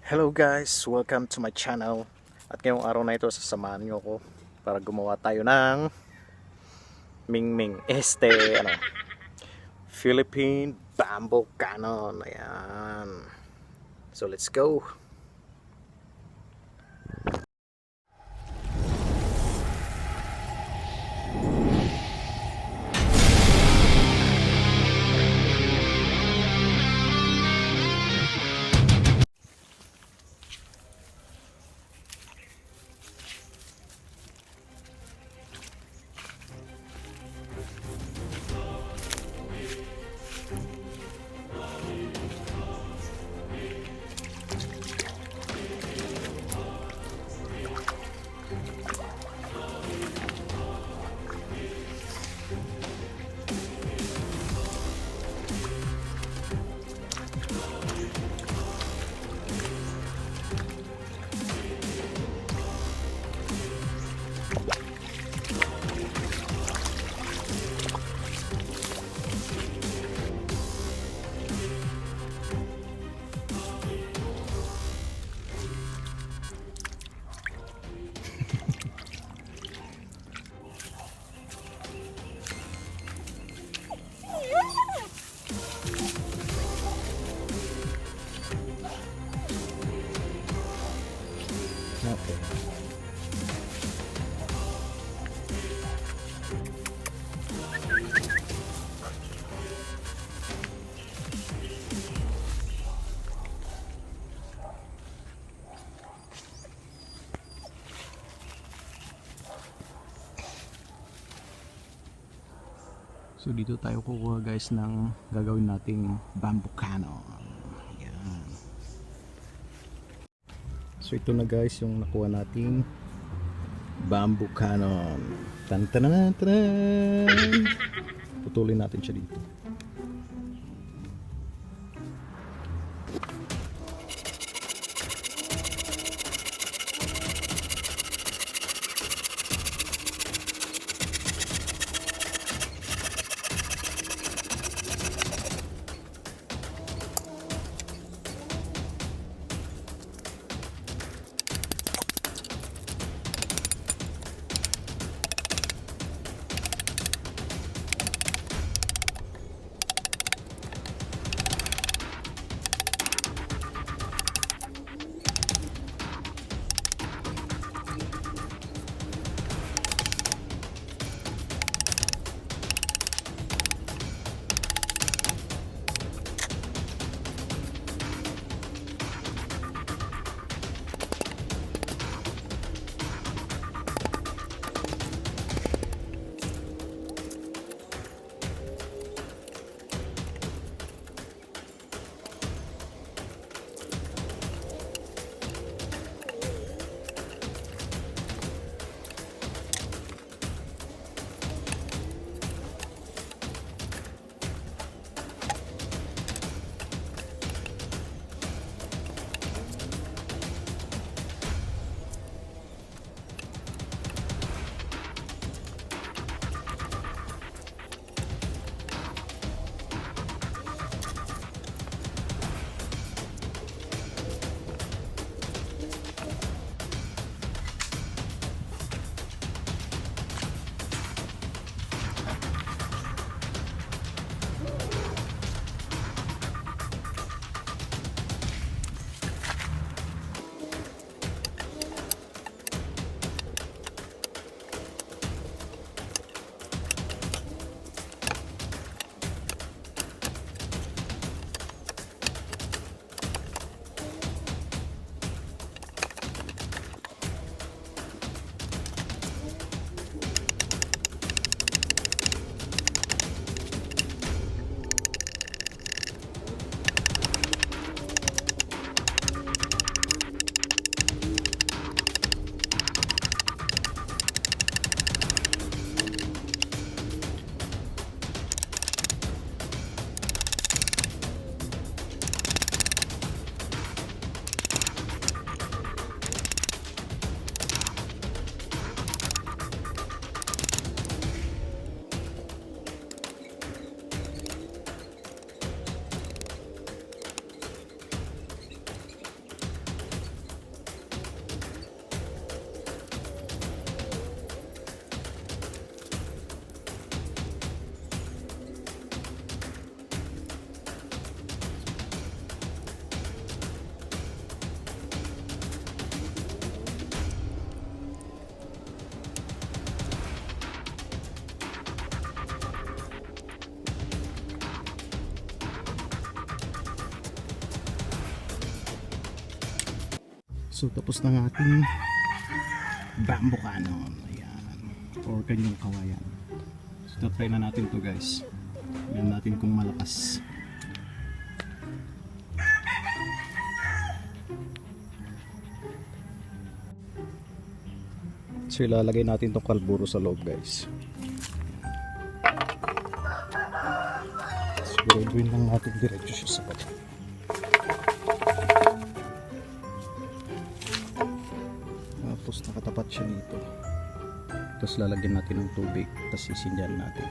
Hello guys, welcome to my channel. At ngayong araw na ito sasamahan niyo ako para gumawa tayo ng mingming Philippine bamboo cannon. Ayan. So let's go. Okay. So dito tayo kukuha guys ng gagawin nating bamboo cannon. Ayan. So ito na guys yung nakuha nating bamboo cannon. Tan tan tan tan. Putulin natin siya dito. So tapos na ang ating bamboo cannon. Ayan. Or kanyong kawayan. So try na natin to guys. Tignan natin kung malakas. So ilalagay natin tong kalburo sa loob guys. Siguraduhin lang natin diretso siya sa baba. Tapos nakatapat siya dito. Tapos lalagyan natin ng tubig. Tapos sisindihan natin.